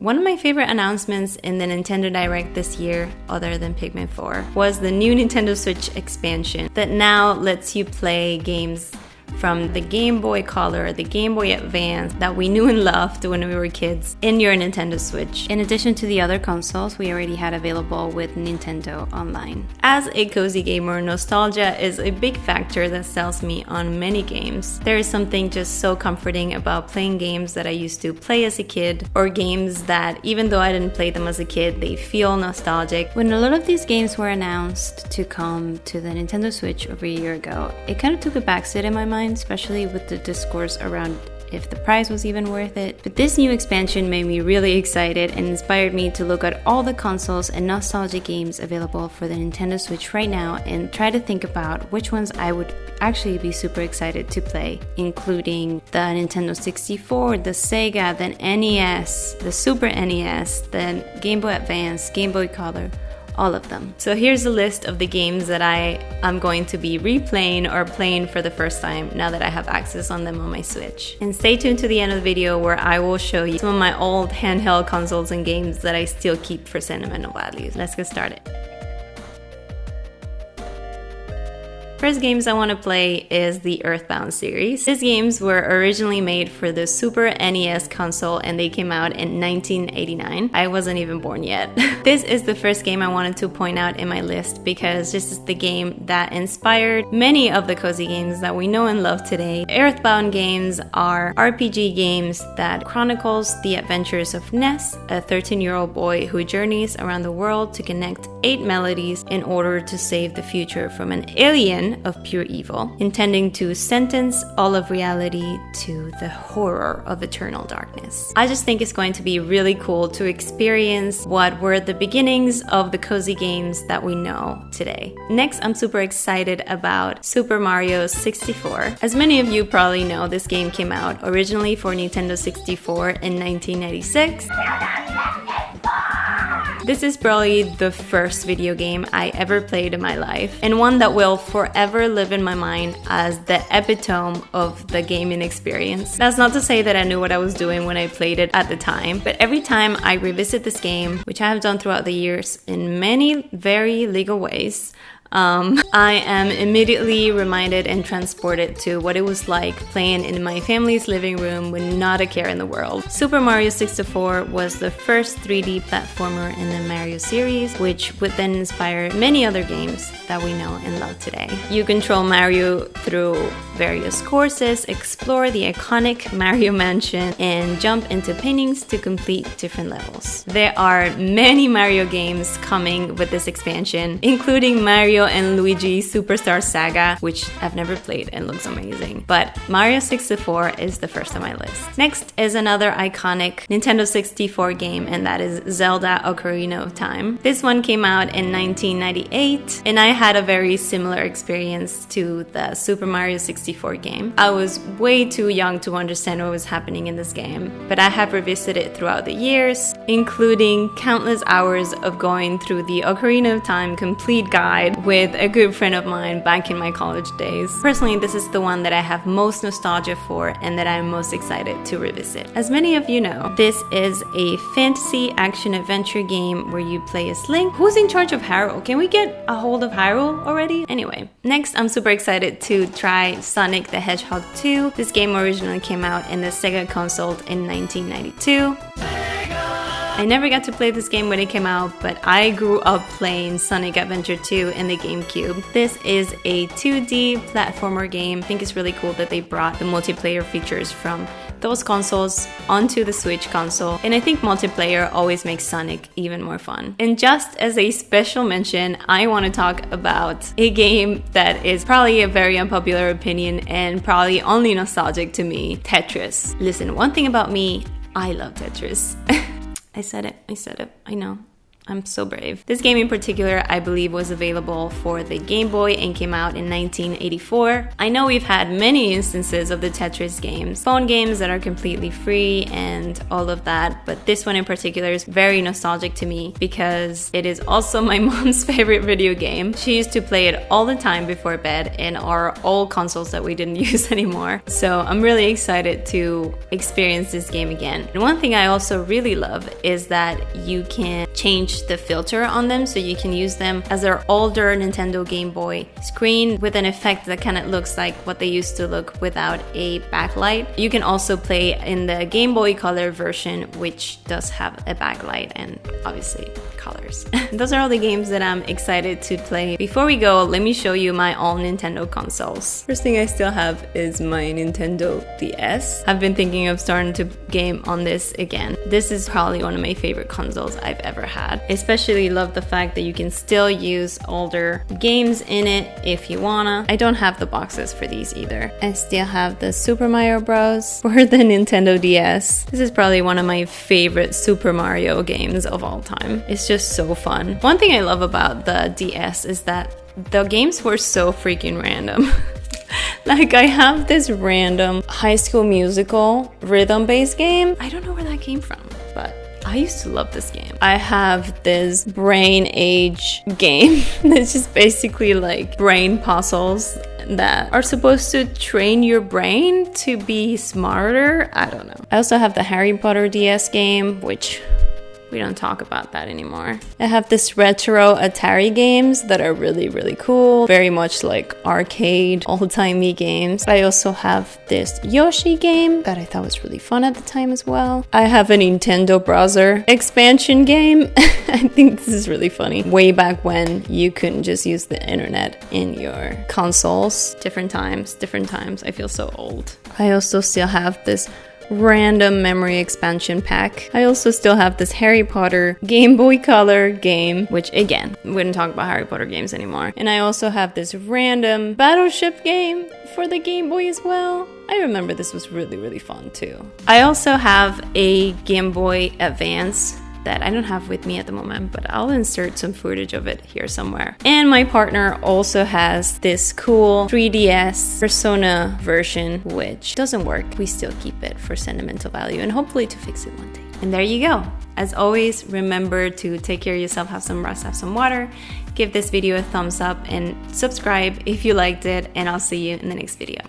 One of my favorite announcements in the Nintendo Direct this year, other than Pikmin 4, was the new Nintendo Switch expansion that now lets you play games from the Game Boy Color, the Game Boy Advance that we knew and loved when we were kids in your Nintendo Switch. In addition to the other consoles we already had available with Nintendo Online. As a cozy gamer, nostalgia is a big factor that sells me on many games. There is something just so comforting about playing games that I used to play as a kid, or games that even though I didn't play them as a kid, they feel nostalgic. When a lot of these games were announced to come to the Nintendo Switch over a year ago, it kind of took a backseat in my mind, especially with the discourse around if the price was even worth it. But this new expansion made me really excited and inspired me to look at all the consoles and nostalgia games available for the Nintendo Switch right now and try to think about which ones I would actually be super excited to play, including the Nintendo 64, the Sega, the NES, the Super NES, the Game Boy Advance, Game Boy Color, all of them. So here's a list of the games that I am going to be replaying or playing for the first time now that I have access on them on my Switch. And stay tuned to the end of the video where I will show you some of my old handheld consoles and games that I still keep for sentimental values. Let's get started. First games I want to play is the Earthbound series. These games were originally made for the Super NES console and they came out in 1989. I wasn't even born yet. This is the first game I wanted to point out in my list because this is the game that inspired many of the cozy games that we know and love today. Earthbound games are RPG games that chronicles the adventures of Ness, a 13-year-old boy who journeys around the world to connect 8 melodies in order to save the future from an alien of pure evil, intending to sentence all of reality to the horror of eternal darkness. I just think it's going to be really cool to experience what were the beginnings of the cozy games that we know today. Next, I'm super excited about Super Mario 64. As many of you probably know, this game came out originally for Nintendo 64 in 1996. This is probably the first video game I ever played in my life, and one that will forever live in my mind as the epitome of the gaming experience. That's not to say that I knew what I was doing when I played it at the time, but every time I revisit this game, which I have done throughout the years in many very legal ways, I am immediately reminded and transported to what it was like playing in my family's living room with not a care in the world. Super Mario 64 was the first 3D platformer in the Mario series, which would then inspire many other games that we know and love today. You control Mario through various courses, explore the iconic Mario Mansion, and jump into paintings to complete different levels. There are many Mario games coming with this expansion, including Mario and Luigi Superstar Saga, which I've never played and looks amazing. But Mario 64 is the first on my list. Next is another iconic Nintendo 64 game, and that is Zelda Ocarina of Time. This one came out in 1998, and I had a very similar experience to the Super Mario 64 game. I was way too young to understand what was happening in this game, but I have revisited it throughout the years, including countless hours of going through the Ocarina of Time complete guide with a good friend of mine back in my college days. Personally, this is the one that I have most nostalgia for and that I'm most excited to revisit. As many of you know, this is a fantasy action-adventure game where you play as Link. Who's in charge of Hyrule? Can we get a hold of Hyrule already? Anyway, next I'm super excited to try Sonic the Hedgehog 2. This game originally came out in the Sega console in 1992. I never got to play this game when it came out, but I grew up playing Sonic Adventure 2 in the GameCube. This is a 2D platformer game. I think it's really cool that they brought the multiplayer features from those consoles onto the Switch console, and I think multiplayer always makes Sonic even more fun. And just as a special mention, I want to talk about a game that is probably a very unpopular opinion and probably only nostalgic to me, Tetris. Listen, one thing about me, I love Tetris. I said it, I know. I'm so brave. This game in particular, I believe, was available for the Game Boy and came out in 1984. I know we've had many instances of the Tetris games, phone games that are completely free and all of that, but this one in particular is very nostalgic to me because it is also my mom's favorite video game. She used to play it all the time before bed in our old consoles that we didn't use anymore. So I'm really excited to experience this game again. And one thing I also really love is that you can change the filter on them, so you can use them as their older Nintendo Game Boy screen with an effect that kind of looks like what they used to look without a backlight. You can also play in the Game Boy Color version, which does have a backlight and obviously colors. Those are all the games that I'm excited to play. Before we go, let me show you my all Nintendo consoles. First thing I still have is my Nintendo DS. I've been thinking of starting to game on this again. This is probably one of my favorite consoles I've ever had. Especially love the fact that you can still use older games in it if you wanna. I don't have the boxes for these either. I still have the Super Mario Bros. For the Nintendo DS. This is probably one of my favorite Super Mario games of all time. It's just so fun. One thing I love about the DS is that the games were so freaking random. Like, I have this random High School Musical rhythm-based game. I don't know where that came from, but I used to love this game. I have this brain age game that's just basically like brain puzzles that are supposed to train your brain to be smarter. I don't know. I also have the Harry Potter DS game, which we don't talk about that anymore. I have this retro Atari games that are really, really cool. Very much like arcade, old-timey games. I also have this Yoshi game that I thought was really fun at the time as well. I have a Nintendo browser expansion game. I think this is really funny. Way back when you couldn't just use the internet in your consoles. Different times. I feel so old. I also still have this random memory expansion pack. I also still have this Harry Potter Game Boy Color game, which again, we wouldn't talk about Harry Potter games anymore. And I also have this random Battleship game for the Game Boy as well. I remember this was really, really fun too. I also have a Game Boy Advance that I don't have with me at the moment, but I'll insert some footage of it here somewhere. And my partner also has this cool 3DS Persona version, which doesn't work. We still keep it for sentimental value and hopefully to fix it one day. And there you go. As always, remember to take care of yourself, have some rest, have some water, give this video a thumbs up, and subscribe if you liked it, and I'll see you in the next video.